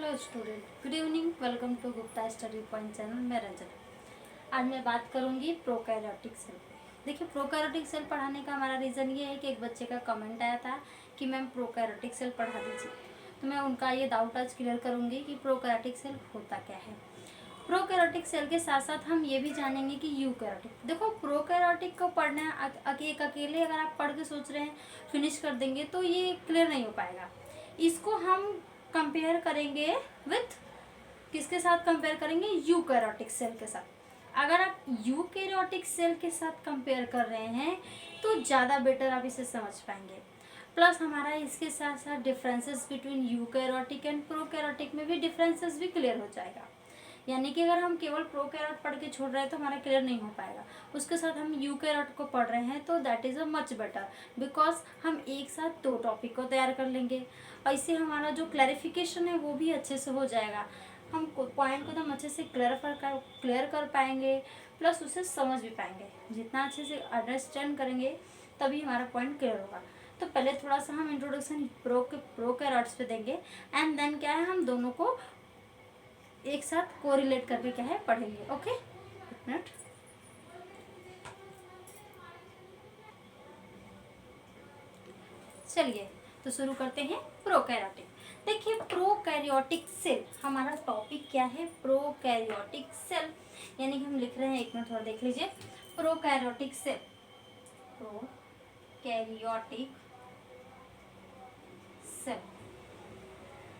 Hello student, good evening. Welcome to Gupta study point channel. मैं रंजना। आज मैं बात करूंगी प्रोकैरियोटिक सेल पे। देखिए, प्रोकैरियोटिक सेल पढ़ाने का हमारा रीज़न ये है कि एक बच्चे का कमेंट आया था कि मैम प्रोकैरियोटिक सेल पढ़ा दीजिए, तो मैं उनका ये डाउट आज क्लियर करूंगी कि प्रोकैरियोटिक सेल होता क्या है। प्रोकैरियोटिक सेल के साथ साथ हम ये भी जानेंगे कि यूकैरियोटिक। देखो, प्रोकैरियोटिक को पढ़ना एक अकेले अगर आप पढ़ के सोच रहे हैं फिनिश कर देंगे तो ये क्लियर नहीं हो पाएगा। इसको हम कंपेयर करेंगे विथ किसके साथ कंपेयर करेंगे? यूकैरियोटिक सेल के साथ। अगर आप यूकैरियोटिक सेल के साथ कंपेयर कर रहे हैं तो ज़्यादा बेटर आप इसे समझ पाएंगे। प्लस हमारा इसके साथ साथ differences between eukaryotic and prokaryotic में भी डिफरेंसेस भी क्लियर हो जाएगा। यानी कि अगर हम केवल प्रोकैरियोट पढ़ के छोड़ रहे हैं तो हमारा क्लियर नहीं हो पाएगा। उसके साथ हम यूकैरियोट को पढ़ रहे हैं तो that is a much better, because हम एक साथ दो टॉपिक को तैयार कर लेंगे और इससे हमारा जो क्लैरिफिकेशन है वो भी अच्छे से हो जाएगा। हम पॉइंट को एकदम अच्छे से क्लियर कर पाएंगे, प्लस उसे समझ भी पाएंगे। जितना अच्छे से अंडरस्टैंड करेंगे तभी हमारा पॉइंट क्लियर होगा। तो पहले थोड़ा सा हम इंट्रोडक्शन प्रोकैरियोट्स पे देंगे एंड देन क्या है, हम दोनों को एक साथ कोरिलेट करके क्या है पढ़ेंगे। ओके, एक मिनट। चलिए तो शुरू करते हैं प्रोकैरियोटिक। देखिए, प्रोकैरियोटिक सेल हमारा टॉपिक क्या है? प्रोकैरियोटिक सेल, यानी कि हम लिख रहे हैं, एक मिनट और देख लीजिए। प्रोकैरियोटिक सेल, प्रोकैरियोटिक सेल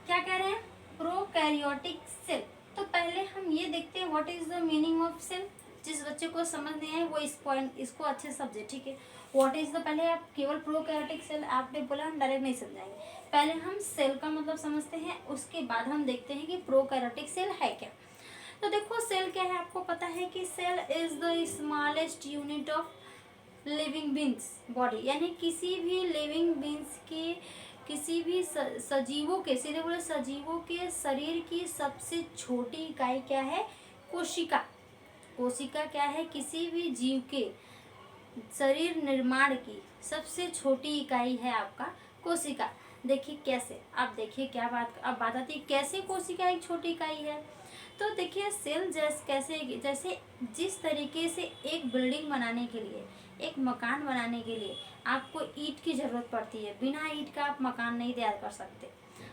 क्या कह रहे हैं? Prokaryotic cell. तो पहले हम ये देखते हैं what is the meaning of cell. जिस बच्चे को समझ नहीं है वो इसको अच्छे से समझे, ठीक है। व्हाट इज द, पहले आप केवल प्रोकैरियोटिक सेल आपने बोला, हम डायरेक्ट नहीं समझाएंगे। पहले हम सेल का मतलब समझते हैं, उसके बाद हम देखते हैं कि प्रोकैरियोटिक सेल है क्या। तो देखो, सेल क्या है, आपको पता है कि cell is the smallest unit of living beings body. यानी किसी भी लिविंग बींग्स की, किसी भी सजीवों के, सीधे बोले सजीवों के शरीर की सबसे छोटी इकाई क्या है? कोशिका। कोशिका क्या है? किसी भी जीव के शरीर निर्माण की सबसे छोटी इकाई है आपका कोशिका। देखिए कैसे, आप देखिए क्या बात, अब बात आती है कैसे कोशिका एक छोटी इकाई है। तो देखिए, सेल जैसे जिस तरीके से एक बिल्डिंग बनाने के लिए, एक मकान बनाने के लिए आपको ईंट की ज़रूरत पड़ती है। बिना ईंट का आप मकान नहीं तैयार कर सकते।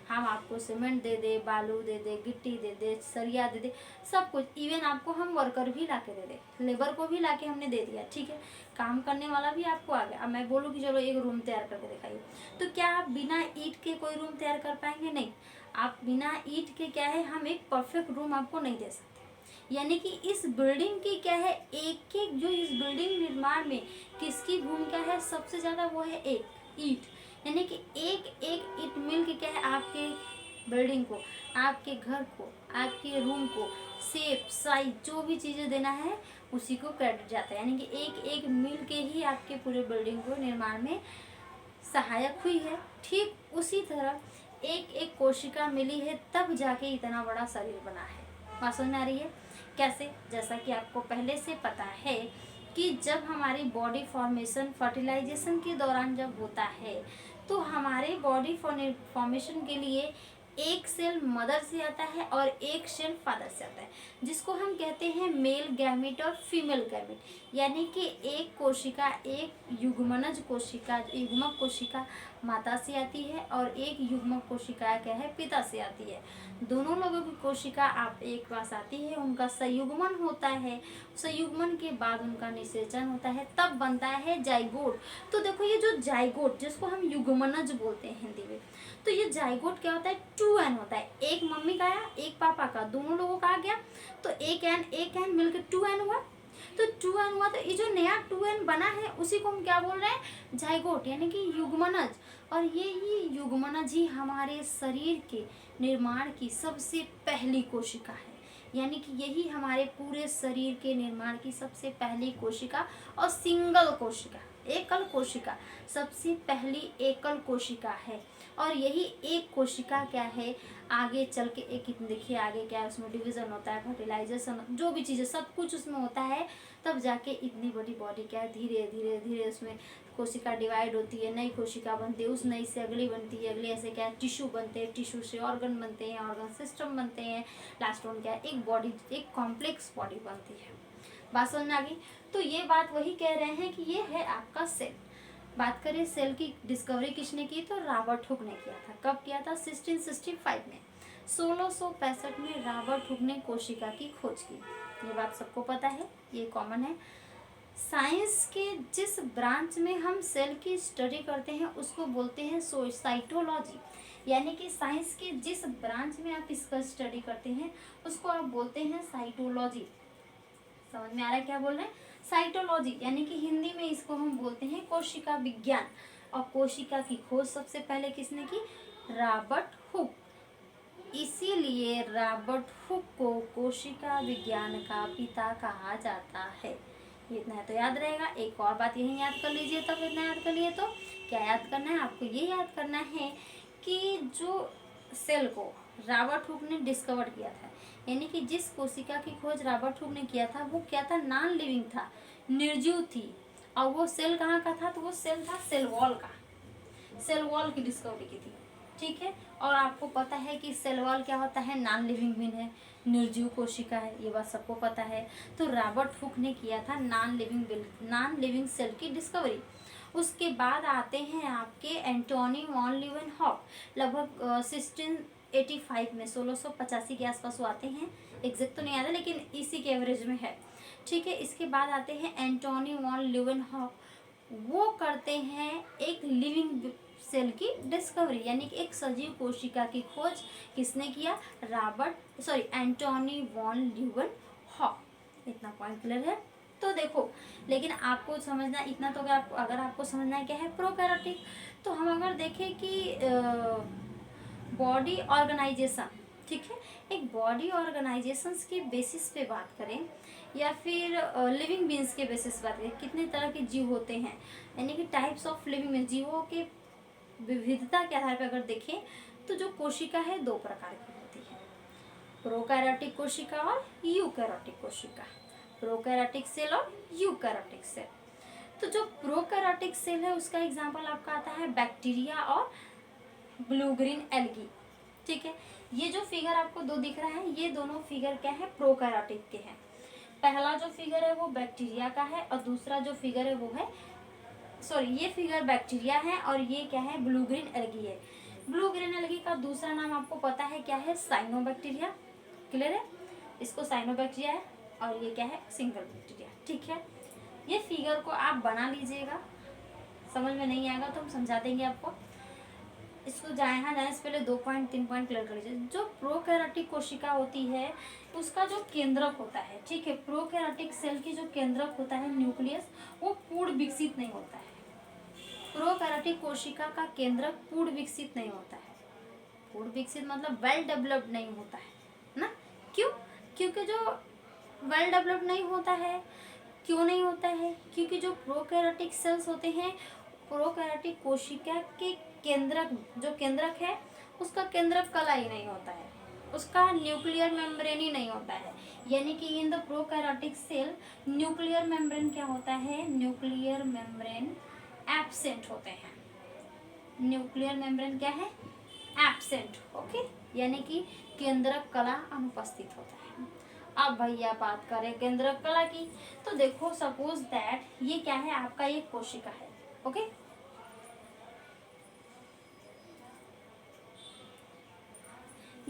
हम आपको सीमेंट दे दे, बालू दे दे, गिट्टी दे दे, सरिया दे दे, सब कुछ, इवन आपको हम वर्कर भी ला के दे दे, लेबर को भी ला के हमने दे दिया, ठीक है, काम करने वाला भी आपको आ गया। अब मैं बोलूँ कि चलो एक रूम तैयार करके दिखाइए, तो क्या आप बिना ईंट के कोई रूम तैयार कर पाएंगे? नहीं। आप बिना ईंट के क्या है, हम एक परफेक्ट रूम आपको नहीं दे सकते। यानी कि इस बिल्डिंग की क्या है, एक एक जो इस बिल्डिंग निर्माण में किसकी भूमिका है सबसे ज़्यादा, वो है एक ईंट। यानी कि एक एक ईंट मिल के क्या है आपके बिल्डिंग को, आपके घर को, आपके रूम को शेप साइज जो भी चीज़ें देना है उसी को क्रेडिट जाता है। यानी कि एक एक मिल के ही आपके पूरे बिल्डिंग को निर्माण में सहायक हुई है। ठीक उसी तरह एक एक कोशिका मिली है तब जाके इतना बड़ा शरीर बना है। बात समझ में आ रही है? कैसे? जैसा कि आपको पहले से पता है कि जब हमारी बॉडी फॉर्मेशन फर्टिलाइजेशन के दौरान जब होता है तो हमारे बॉडी फॉर्मेशन के लिए एक सेल मदर से आता है और एक सेल फादर से आता है, जिसको हम कहते हैं मेल गैमेट और फीमेल गैमेट। यानी कि एक कोशिका, एक युग्मनज कोशिका, युग्मक कोशिका माता से आती है और एक युग्मक कोशिका क्या है, पिता से आती है। दोनों लोगों की कोशिका आप एक पास आती है, उनका संयुग्मन होता है, संयुग्मन के बाद उनका निषेचन होता है, तब बनता है जाइगोट। तो देखो, ये जो जाइगोट जिसको हम युग्मनज बोलते हैं हिंदी में, तो ये जाइगोट क्या होता है, 2n होता है। एक मम्मी का आया, एक पापा का, दोनों लोगों का आ गया, तो एक एन मिलकर 2n हुआ। तो 2n हुआ, तो ये जो नया 2n बना है उसी को हम क्या बोल रहे हैं, जाइगोट, यानी कि युग्मनज। और ये ही युग्मनज ही हमारे शरीर के निर्माण की सबसे पहली कोशिका है। यानी कि यही हमारे पूरे शरीर के निर्माण की सबसे पहली कोशिका और सिंगल कोशिका, एकल कोशिका, सबसे पहली एकल कोशिका है। और यही एक कोशिका क्या है, आगे चल के एक, देखिए आगे क्या है, उसमें डिवीजन होता है, फर्टिलाइजेशन, जो भी चीज़ें सब कुछ उसमें होता है, तब जाके इतनी बड़ी बॉडी क्या है, धीरे धीरे धीरे उसमें कोशिका डिवाइड होती है, नई कोशिका बनती है, उस नई से अगली बनती है, अगली ऐसे क्या है टिश्यू बनते हैं, टिश्यू से ऑर्गन बनते हैं, ऑर्गन सिस्टम बनते हैं, लास्ट वन क्या है एक बॉडी, एक कॉम्प्लेक्स बॉडी बनती है। बात समझ में आ गई। तो ये बात वही कह रहे हैं कि ये है आपका सेल। बात करें सेल की डिस्कवरी किसने की, तो रॉबर्ट हुक ने किया था। कब किया था? 1665 में। 1665 में रॉबर्ट हुक ने कोशिका की खोज की। ये बात सबको पता है, ये कॉमन है। साइंस के जिस ब्रांच में हम सेल की स्टडी करते हैं उसको बोलते हैं साइटोलॉजी, यानी कि साइंस के जिस ब्रांच में आप इसका स्टडी करते हैं उसको आप बोलते हैं साइटोलॉजी। समझ में आ रहा है क्या बोल रहे हैं? साइटोलॉजी, यानी कि हिंदी में इसको हम बोलते हैं कोशिका विज्ञान। और कोशिका की खोज सबसे पहले किसने की? Robert Hooke. इसीलिए रॉबर्ट हुक को कोशिका विज्ञान का पिता कहा जाता है। इतना है तो याद रहेगा। एक और बात यही याद कर लीजिए, तब इतना याद कर लिए तो क्या याद करना है आपको? ये याद करना है कि जो सेल को रॉबर्ट हुक ने डिस्कवर किया था, यानी कि जिस कोशिका की खोज रॉबर्ट हुक ने किया था वो क्या था? नॉन लिविंग था, निर्जीव थी। और वो सेल कहाँ का था? तो वो सेल था सेल वॉल का। सेल वॉल की डिस्कवरी की थी, ठीक है। और आपको पता है कि सेल वॉल क्या होता है? नॉन लिविंग बीन है, निर्जीव कोशिका है, ये बात सबको पता है। तो रॉबर्ट हुक ने किया था नॉन लिविंग सेल की डिस्कवरी। उसके बाद आते हैं आपके एंटोनी वॉन लीeuwenhoek, लगभग 1685 में 1685 के आसपास वो आते हैं। एग्जैक्ट तो नहीं आता लेकिन इसी के एवरेज में है, ठीक है। इसके बाद आते हैं एंटोनी वॉन लीeuwenhoek, वो करते हैं एक लिविंग सेल की डिस्कवरी, यानी कि एक सजीव कोशिका की खोज किसने किया? Antonie von Leeuwenhoek. इतना पॉइंट क्लियर है? तो देखो, लेकिन आपको समझना इतना तो अगर आपको समझना है क्या है प्रोकैरियोटिक, तो हम अगर देखें कि बॉडी ऑर्गेनाइजेशन, ठीक है, एक बॉडी ऑर्गेनाइजेशंस के बेसिस पे बात करें या फिर लिविंग बींग्स के बेसिस बात करें, कितने तरह के जीव होते हैं, यानी कि टाइप्स ऑफ लिविंग बींग्स, जीवों के विविधता के आधार पर अगर देखें तो जो कोशिका है दो प्रकार की होती है, प्रोकैरियोटिक कोशिका और यूकैरियोटिक कोशिका। प्रोकैरियोटिक सेल और यूकैरियोटिक सेल। तो जो प्रोकैरियोटिक सेल है उसका एग्जांपल आपका आता है बैक्टीरिया और ब्लू ग्रीन एल्गी, ठीक है। ये जो फिगर आपको दो दिख रहा है, ये दोनों फिगर क्या है? प्रोकैरियोटिक के हैं। पहला जो फिगर है वो बैक्टीरिया का है और दूसरा जो फिगर है वो है ये फिगर बैक्टीरिया है और ये क्या है? ब्लू ग्रीन एल्गी है। ब्लू ग्रीन एल्गी का दूसरा नाम आपको पता है क्या है? साइनोबैक्टीरिया। क्लियर है? इसको साइनोबैक्टीरिया है और ये क्या है? सिंगल बैक्टीरिया, ठीक है। ये फिगर को आप बना लीजिएगा, समझ में नहीं आएगा तो हम समझा देंगे आपको। इसको जाने से पहले 2 पॉइंट 3 पॉइंट क्लियर कर लीजिए। जो प्रोकैरियोटिक कोशिका होती है उसका जो केंद्रक होता है, ठीक है, प्रोकैरियोटिक सेल की जो केंद्रक होता है न्यूक्लियस, वो पूर्ण विकसित नहीं होता है। प्रोकैरियोटिक कोशिका का केंद्रक पूर्ण विकसित नहीं होता है। पूर्ण विकसित मतलब वेल डेवलप्ड नहीं होता है ना। क्यों? क्योंकि जो वेल डेवलप्ड नहीं होता है, क्यों नहीं होता है? क्योंकि जो प्रोकैरियोटिक सेल्स होते हैं, प्रोकैरियोटिक कोशिका के जो केंद्रक है उसका केंद्रक कला ही नहीं होता है, उसका न्यूक्लियर मेम्ब्रेन ही नहीं होता है। यानी कि in the prokaryotic cell nuclear membrane क्या होता है? न्यूक्लियर मेम्ब्रेन एब्सेंट होते हैं। न्यूक्लियर मेम्ब्रेन क्या है? एब्सेंट, ओके, यानी कि केंद्रक कला अनुपस्थित होता है। अब भैया बात करें केंद्रक कला की, तो देखो सपोज दैट ये क्या है? आपका ये कोशिका है, ओके।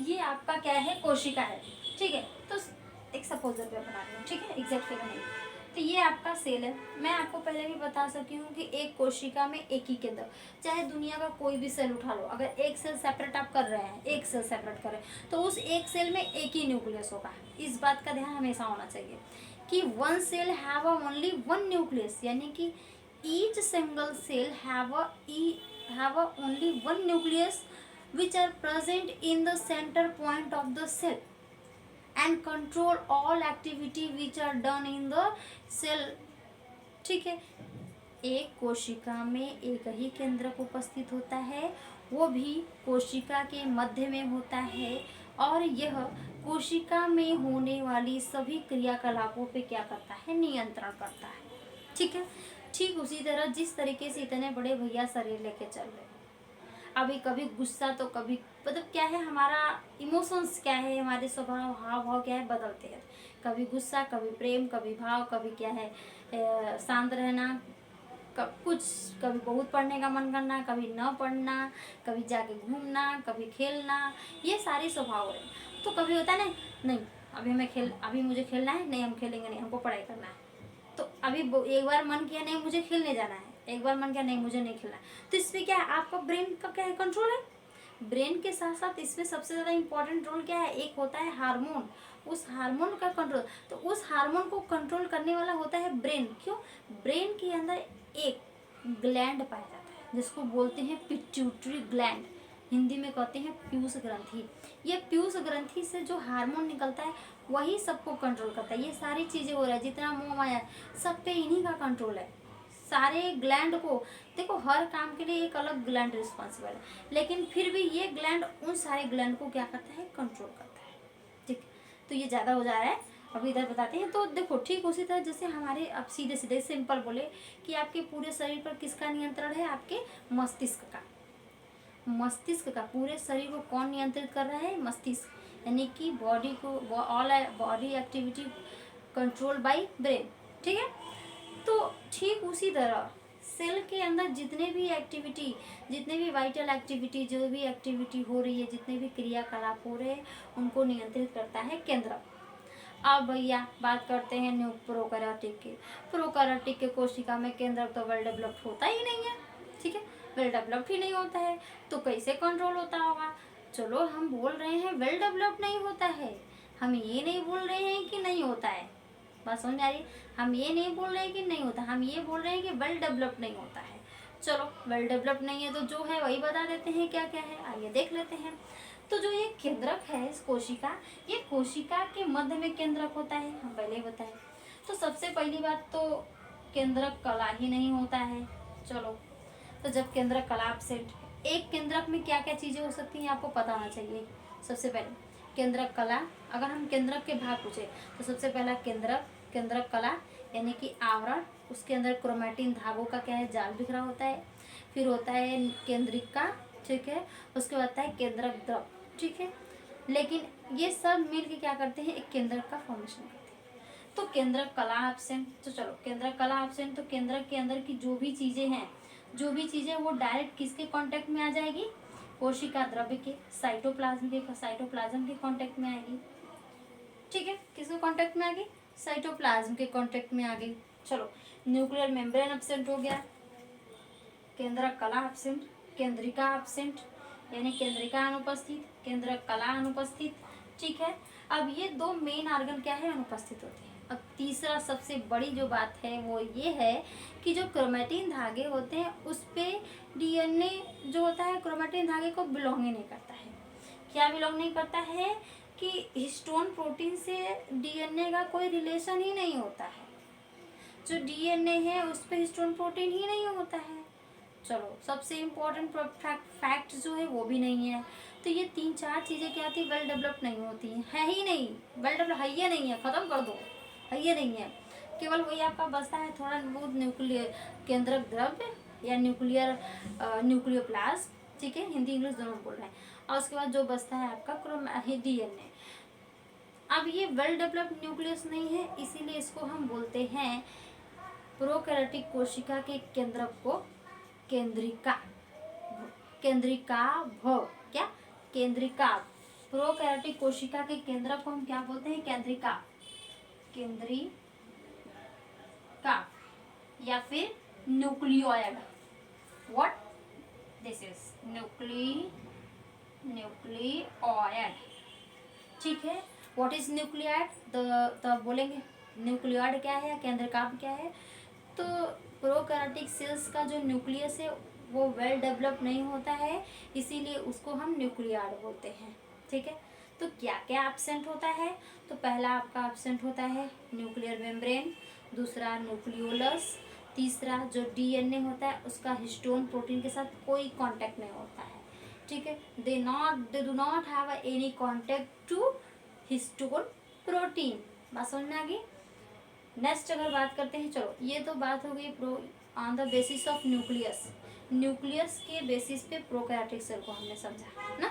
ये आपका क्या है? कोशिका है, ठीक है। तो एक सपोजर पे बना रही हूँ, ठीक है, एग्जैक्ट फिगर नहीं। तो ये आपका सेल है। मैं आपको पहले भी बता सकती हूँ कि एक कोशिका में एक ही केंद्र, चाहे दुनिया का कोई भी सेल उठा लो, अगर एक सेल सेपरेट आप कर रहे हैं, एक सेल सेपरेट कर रहे हैं, तो उस एक सेल में एक ही न्यूक्लियस होगा। इस बात का ध्यान हमेशा होना चाहिए कि one cell have only one nucleus, यानी कि each single cell have only one nucleus which are present in the center point of the cell and control all activity which are done in the cell, ठीक है। एक कोशिका में एक ही केंद्रक उपस्थित होता है, वो भी कोशिका के मध्य में होता है और यह कोशिका में होने वाली सभी क्रियाकलापों पे क्या करता है? नियंत्रण करता है, ठीक है। ठीक उसी तरह जिस तरीके से इतने बड़े भैया शरीर लेके चल रहे हैं, अभी कभी गुस्सा तो कभी मतलब क्या है, हमारा इमोशंस क्या है, हमारे स्वभाव हाव भाव क्या है, बदलते हैं। कभी गुस्सा, कभी प्रेम, कभी भाव, कभी क्या है शांत रहना, कुछ कभी बहुत पढ़ने का मन करना, कभी न पढ़ना, कभी जाके घूमना, कभी खेलना, ये सारे स्वभाव है। तो कभी होता है ना, नहीं अभी मुझे खेलना है, नहीं हम खेलेंगे नहीं, हमको पढ़ाई करना है। तो अभी एक बार मन किया नहीं मुझे खेलने जाना है, एक बार मन किया नहीं मुझे नहीं खेलना है, तो इसमें क्या है, आपका ब्रेन का क्या है, कंट्रोल है। ब्रेन के साथ साथ इसमें सबसे ज़्यादा इंपॉर्टेंट रोल क्या है, एक होता है हार्मोन, उस हार्मोन का कंट्रोल। तो उस हार्मोन को कंट्रोल करने वाला होता है ब्रेन। क्यों? ब्रेन के अंदर एक ग्लैंड पाया जाता है जिसको बोलते हैं पिट्यूटरी ग्लैंड, हिंदी में कहते हैं पीयूष ग्रंथि। ये पीयूष ग्रंथि से जो हार्मोन निकलता है वही सबको कंट्रोल करता है। ये सारी चीज़ें हो रहा है, जितना मोह माया सब पे इन्हीं का कंट्रोल है। सारे ग्लैंड को देखो, हर काम के लिए एक अलग ग्लैंड रिस्पॉन्सिबल है, लेकिन फिर भी ये ग्लैंड उन सारे ग्लैंड को क्या करता है, कंट्रोल करता है। ठीक, तो ये ज़्यादा हो जा रहा है, अभी इधर बताते हैं। तो देखो ठीक उसी तरह जैसे हमारे, अब सीधे सीधे सिंपल बोले कि आपके पूरे शरीर पर किसका नियंत्रण है, आपके मस्तिष्क का। मस्तिष्क का, पूरे शरीर को कौन नियंत्रित कर रहा है, मस्तिष्क, यानी कि बॉडी को, all body activity control by brain. ठीक है, तो ठीक उसी तरह सेल के अंदर जितने भी एक्टिविटी, जितने भी वाइटल एक्टिविटी, जो भी एक्टिविटी हो रही है, जितने भी क्रियाकलाप हो रहे हैं, उनको नियंत्रित करता है केंद्रक। अब भैया बात करते हैं प्रोकैरियोटिक की। प्रोकैरियोटिक के कोशिका में केंद्रक तो वेल डेवलप्ड होता ही नहीं है। ठीक है, वेल डेवलप्ड ही नहीं होता है, तो कैसे कंट्रोल होता होगा। चलो हम बोल रहे हैं वेल डेवलप्ड नहीं होता है, हम ये नहीं बोल रहे हैं कि नहीं होता है, बात समझ आ रही। हम ये नहीं बोल रहे हैं कि नहीं होता, हम ये बोल रहे हैं कि वेल डेवलप्ड नहीं होता है। चलो वेल डेवलप्ड नहीं है तो जो है वही बता देते हैं क्या क्या है, आइए देख लेते हैं। तो जो ये केंद्रक है, इस कोशिका, ये कोशिका के मध्य में केंद्रक होता है, हम पहले ही बताए। तो सबसे पहली बात तो केंद्रक कला ही नहीं होता है। चलो, तो जब केंद्रक कला एब्सेंट, एक केंद्रक में क्या क्या चीज़ें हो सकती हैं आपको पता होना चाहिए। सबसे पहले केंद्रक कला, अगर हम केंद्रक के भाग पूछे तो सबसे पहला केंद्रक कला यानी कि आवरण, उसके अंदर क्रोमैटिन धागों का क्या है, जाल बिखरा होता है। फिर होता है केंद्रिका, ठीक है, उसके बाद आता है केंद्रक द्रव। ठीक है, लेकिन ये सब मिल के क्या करते हैं, एक केंद्रक का फॉर्मेशन करते हैं। तो केंद्रक कला एब्सेंट, तो चलो केंद्रक कला एब्सेंट, तो केंद्रक के अंदर की जो भी चीज़ें हैं, जो भी चीज़ें वो डायरेक्ट किसके कांटेक्ट में आ जाएगी, कोशिका द्रव्य के, साइटोप्लाज्म के कांटेक्ट में आएगी। ठीक है, किसके कांटेक्ट में आ गई, साइटोप्लाज्म के कांटेक्ट में आ गई। चलो, न्यूक्लियर मेम्ब्रेन एब्सेंट हो गया, केंद्रक कला एब्सेंट, केंद्रिका एब्सेंट यानी केंद्रिका अनुपस्थित, केंद्रक कला अनुपस्थित। ठीक है, अब ये दो मेन ऑर्गन क्या है, अनुपस्थित होते हैं। अब तीसरा सबसे बड़ी जो बात है वो ये है कि जो क्रोमैटिन धागे होते हैं उस पे डीएनए जो होता है क्रोमैटिन धागे को बिलोंग ही नहीं करता है। क्या बिलोंग नहीं करता है कि हिस्टोन प्रोटीन से डीएनए का कोई रिलेशन ही नहीं होता है। जो डीएनए है उस पे हिस्टोन प्रोटीन ही नहीं होता है। चलो, सबसे इम्पोर्टेंट फैक्ट जो है वो भी नहीं है। तो ये 3-4 चीज़ें क्या थी, वेल डेवलप नहीं होती हैं, है ही नहीं, वेल डेवलप है ही नहीं है, ख़त्म कर दो, है ही नहीं है। केवल वही आपका बचता है थोड़ा बहुत न्यूक्लियर केंद्रक द्रव्य या न्यूक्लियोप्लाज्म। ठीक है, हिंदी इंग्लिश दोनों बोल रहे हैं। और उसके बाद जो बचता है आपका डीएनए। अब ये वेल डेवलप्ड न्यूक्लियस नहीं है, इसीलिए इसको हम बोलते हैं प्रोकैरियोटिक कोशिका के केंद्रक को केंद्रिका, केंद्रिका भव, क्या, केंद्रिका। प्रोकैरियोटिक कोशिका के केंद्रक को हम क्या बोलते हैं, केंद्रिका, केंद्रिका या फिर nucleoid. What this is nucleoid. ठीक है, व्हाट इज न्यूक्लियोइड, तो बोलेंगे न्यूक्लियोइड क्या है या केंद्रिका क्या है। तो प्रोकैरियोटिक सेल्स का जो न्यूक्लियस है वो वेल डेवलप नहीं होता है, इसीलिए उसको हम न्यूक्लियोइड बोलते हैं। ठीक है, तो क्या क्या एब्सेंट होता है, तो पहला आपका एब्सेंट होता है न्यूक्लियर मेम्ब्रेन, दूसरा न्यूक्लियोलस, तीसरा जो डीएनए होता है उसका हिस्टोन प्रोटीन के साथ कोई कांटेक्ट नहीं होता है। ठीक है, they do not have any contact to histone protein. बात समझ में आ गई। नेक्स्ट अगर बात करते हैं, चलो ये तो बात हो गई on the basis of nucleus, nucleus के बेसिस पे प्रोकैरियोटिक सेल को हमने समझा है ना।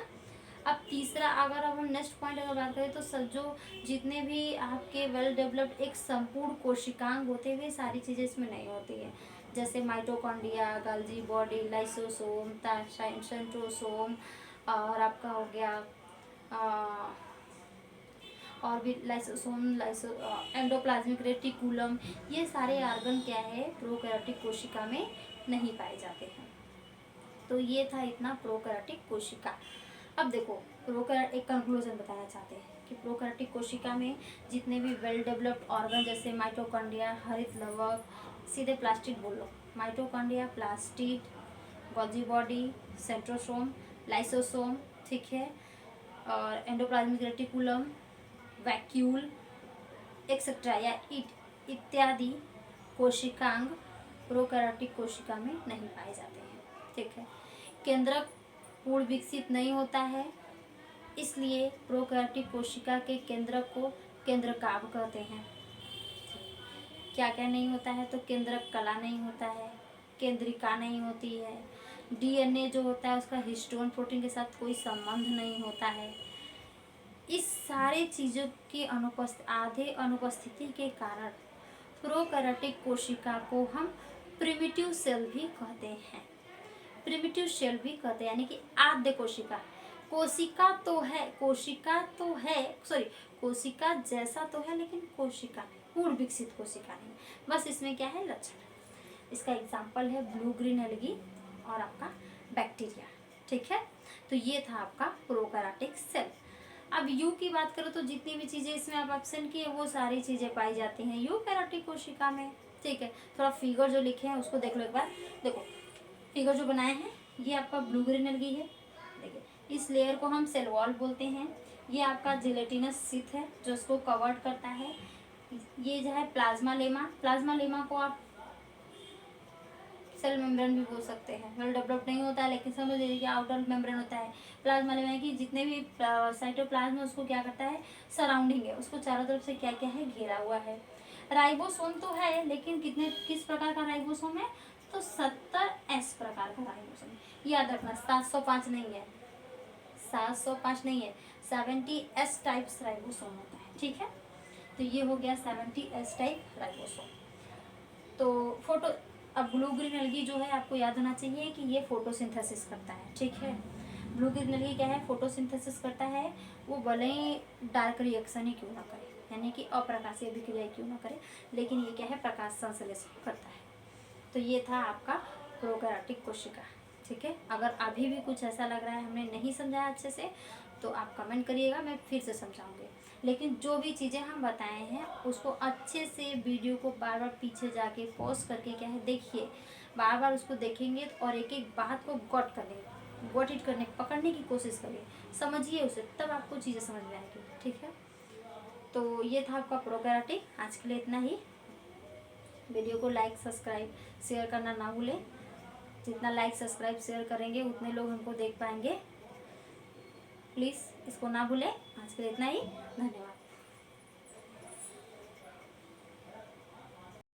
अब तीसरा, अगर अब हम नेक्स्ट पॉइंट अगर बात करें तो जो जितने भी आपके वेल डेवलप्ड एक संपूर्ण कोशिकांग होते हुए सारी चीज़ें इसमें नहीं होती है, जैसे माइटोकॉन्ड्रिया, गाल्जी बॉडी, लाइसोसोम, सेंट्रोसोम, और आपका हो गया और भी लाइसोसोम, एंडोप्लाज्मिक रेटिकुलम, ये सारे ऑर्गन क्या है प्रोकैरियोटिक कोशिका में नहीं पाए जाते हैं। तो ये था इतना प्रोकैरियोटिक कोशिका। अब देखो एक कंक्लूजन बताना चाहते हैं कि प्रोकैरियोटिक कोशिका में जितने भी वेल डेवलप्ड ऑर्गन जैसे माइटोकॉन्ड्रिया, हरित लवक, सीधे प्लास्टिड बोल लो, mitochondria, plastid, Golgi body, centrosome, lysosome, ठीक है, और एंडोप्लाज्मिक रेटिकुलम, वैक्यूल एक्सेट्रा या इत्यादि कोशिकांग प्रोकैरियोटिक कोशिका में नहीं पाए जाते हैं, ठीक है। केंद्रक पूर्ण विकसित नहीं होता है, इसलिए प्रोकैरियोटिक कोशिका के केंद्रक को केंद्रकाभ कहते हैं। क्या क्या नहीं होता है, तो केंद्रक कला नहीं होता है, केंद्रिका नहीं होती है, डीएनए जो होता है उसका हिस्टोन प्रोटीन के साथ कोई संबंध नहीं होता है। इस सारे चीज़ों की अनुपस्थिति के कारण प्रोकैरियोटिक कोशिका को हम प्रिमिटिव सेल भी कहते हैं। प्रिमिटिव सेल भी कहते हैं, यानी कि आद्य कोशिका। कोशिका जैसा तो है लेकिन कोशिका नहीं, पूर्ण विकसित कोशिका नहीं, बस इसमें क्या है लक्षण। इसका एग्जाम्पल है ब्लू ग्रीन एल्गी और आपका बैक्टीरिया, ठीक है। तो ये था आपका प्रोकैरियोटिक सेल। अब यू की बात करो तो जितनी भी चीज़ें इसमें आप ऑप्शन किए वो सारी चीज़ें पाई जाती हैं यूकैरियोटिक कोशिका में, ठीक है। थोड़ा फिगर जो लिखे हैं उसको देख लो एक बार। देखो फिगर जो बनाए हैं ये आपका ब्लू ग्रीन एल्गी है, देखिए इस लेयर को हम सेल वॉल बोलते हैं। ये आपका जिलेटिनस शीथ है जो इसको कवर्ड करता है। ये जो है प्लाज्मा लेमा को आप सेल मेम्ब्रेन भी बोल सकते हैं। वेल डेवलप्ड नहीं होता है लेकिन समझ लीजिए कि आउटर मेम्ब्रेन होता है। प्लाज्मा लेमा की जितने भी साइटोप्लाज्म उसको क्या करता है, सराउंडिंग है, उसको चारों तरफ से क्या क्या है, घेरा हुआ है। राइबोसोम तो है लेकिन किस प्रकार का राइबोसोम है, तो 70S प्रकार का राइबोसोम। याद रखना 705 नहीं है, 705 नहीं है, 70S टाइप्स राइबोसोम होता है, ठीक है। तो ये हो गया 70S टाइप राइबोसोम। तो अब ब्लू ग्रीन एल्गी जो है आपको याद होना चाहिए कि ये फोटोसिंथेसिस करता है, ठीक है। ब्लू ग्रीन एल्गी क्या है, फोटोसिंथेसिस करता है। वो भले ही डार्क रिएक्शन ही क्यों ना करे, यानी कि अप्रकाशीय अभिक्रिया क्यों ना करे, लेकिन ये क्या है, प्रकाश संश्लेषण करता है। तो ये था आपका प्रोकैरियोटिक कोशिका, ठीक है। अगर अभी भी कुछ ऐसा लग रहा है हमने नहीं समझाया अच्छे से तो आप कमेंट करिएगा, मैं फिर से समझाऊंगी। लेकिन जो भी चीज़ें हम बताए हैं उसको अच्छे से वीडियो को बार बार पीछे जाके पॉज करके क्या है देखिए, बार बार उसको देखेंगे और एक एक बात को गॉट इट करने पकड़ने की कोशिश करिए, समझिए उसे, तब आपको चीज़ें समझ में आएगी, ठीक है। तो ये था आपका प्रोकैरियोटिक। आज के लिए इतना ही। वीडियो को लाइक सब्सक्राइब शेयर करना ना भूलें। जितना लाइक सब्सक्राइब शेयर करेंगे उतने लोग हमको देख पाएंगे। प्लीज़ इसको ना भूलें। आज के लिए इतना ही, धन्यवाद।